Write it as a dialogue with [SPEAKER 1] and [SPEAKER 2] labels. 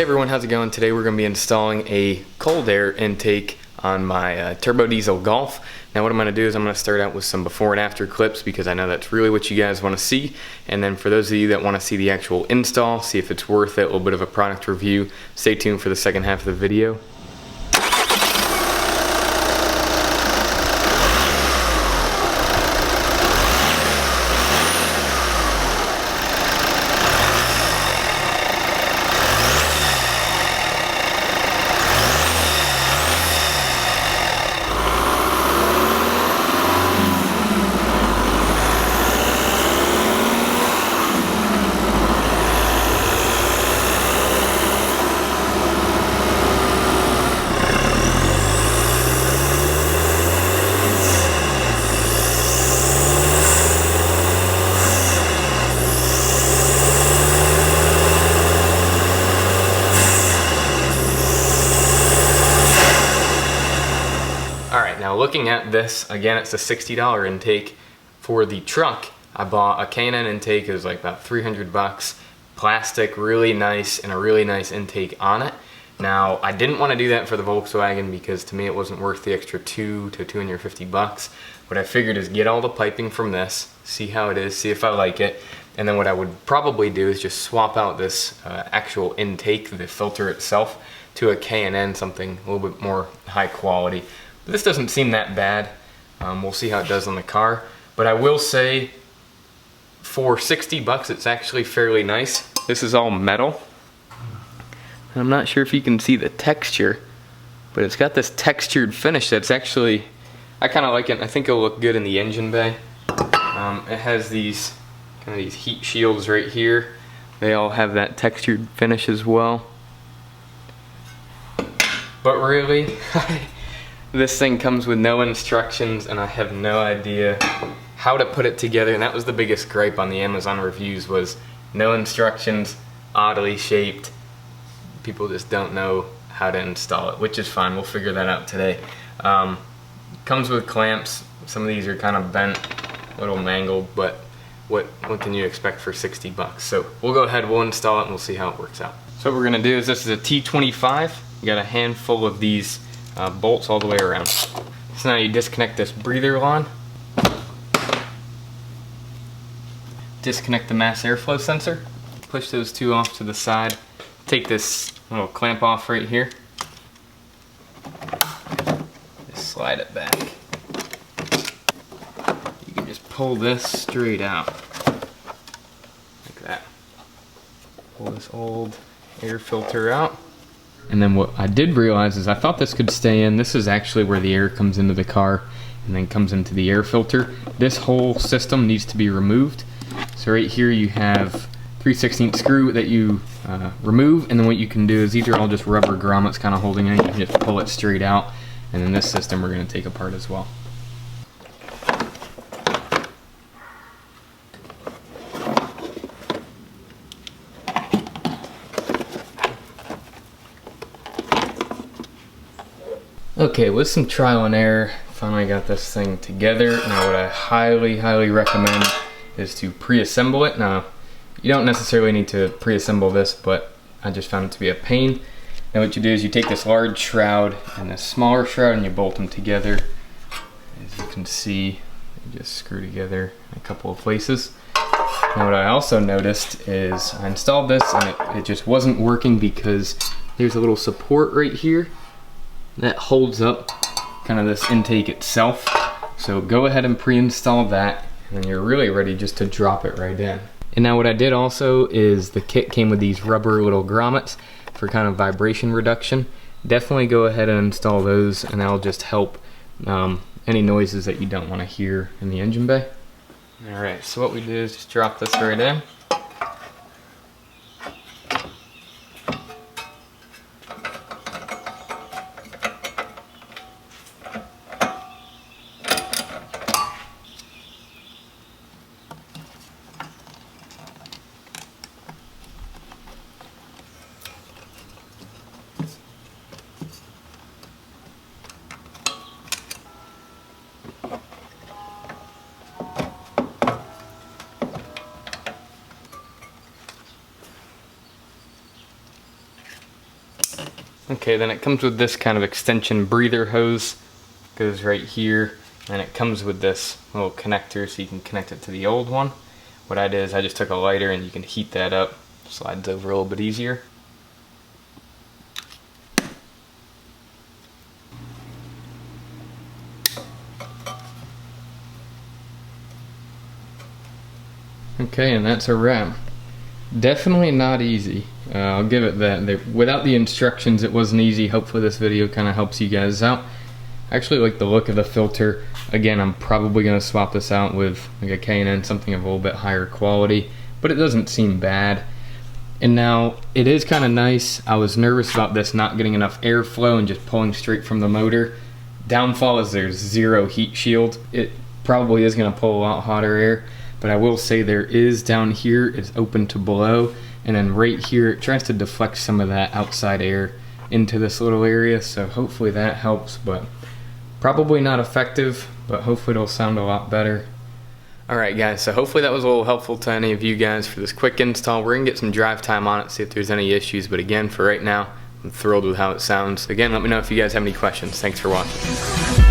[SPEAKER 1] Hey everyone, how's it going? Today we're going to be installing a cold air intake on my turbo diesel Golf. Now what I'm going to do is I'm going to start out with some before and after clips because I know that's really what you guys want to see. And then for those of you that want to see the actual install, see if it's worth it, a little bit of a product review, stay tuned for the second half of the video. Now looking at this, again it's a $60 intake. For the truck, I bought a K&N intake. It was like about 300 bucks. Plastic, really nice, and a really nice intake on it. Now I didn't want to do that for the Volkswagen because to me it wasn't worth the extra $200 to $250 bucks. What I figured is get all the piping from this, see how it is, see if I like it, and then what I would probably do is just swap out this actual intake, the filter itself, to a K&N, something a little bit more high quality. This doesn't seem that bad. We'll see how it does on the car. But I will say, for 60 bucks, it's actually fairly nice. This is all metal. I'm not sure if you can see the texture, but it's got this textured finish that's actually, I kind of like it. I think it'll look good in the engine bay. It has these kind of these heat shields right here. They all have that textured finish as well. But really, this thing comes with no instructions and I have no idea how to put it together, and that was the biggest gripe on the Amazon reviews, was no instructions, oddly shaped. People just don't know how to install it, which is fine. We'll figure that out today. Comes with clamps. Some of these are kind of bent, a little mangled, but what can you expect for 60 bucks? So we'll go ahead, we'll install it, and we'll see how it works out. So what we're gonna do is, this is a T25. You got a handful of these bolts all the way around. So now you disconnect this breather line, disconnect the mass airflow sensor, push those two off to the side, take this little clamp off right here, just slide it back. You can just pull this straight out like that. Pull this old air filter out. And then what I did realize is I thought this could stay in. This is actually where the air comes into the car and then comes into the air filter. This whole system needs to be removed. So right here you have 3/16 screw that you remove, and then what you can do is these are all just rubber grommets kind of holding it. You can just pull it straight out, and then this system we're going to take apart as well. Okay, with some trial and error, finally got this thing together. Now what I highly recommend is to pre-assemble it. Now, you don't necessarily need to pre-assemble this, but I just found it to be a pain. Now what you do is you take this large shroud and this smaller shroud and you bolt them together. As you can see, they just screw together in a couple of places. Now what I also noticed is I installed this and it just wasn't working because there's a little support right here that holds up kind of this intake itself. So go ahead and pre-install that, and then you're really ready just to drop it right in. And now what I did also is the kit came with these rubber little grommets for kind of vibration reduction. Definitely go ahead and install those, and that'll just help any noises that you don't want to hear in the engine bay. Alright, so what we do is just drop this right in. Okay, then it comes with this kind of extension breather hose. Goes right here, and it comes with this little connector so you can connect it to the old one. What I did is I just took a lighter and you can heat that up. Slides over a little bit easier. Okay, and that's a wrap. Definitely not easy. I'll give it that. Without the instructions, it wasn't easy. Hopefully this video kind of helps you guys out. I actually like the look of the filter. Again, I'm probably going to swap this out with like a K&N, something of a little bit higher quality, but it doesn't seem bad. And now, it is kind of nice. I was nervous about this not getting enough airflow and just pulling straight from the motor. Downfall is there's zero heat shield. It probably is going to pull a lot hotter air, but I will say there is down here, it's open to blow, and then right here, it tries to deflect some of that outside air into this little area, so hopefully that helps, but probably not effective, but hopefully it'll sound a lot better. Alright guys, so hopefully that was a little helpful to any of you guys for this quick install. We're going to get some drive time on it, see if there's any issues, but again, for right now, I'm thrilled with how it sounds. Again, let me know if you guys have any questions. Thanks for watching.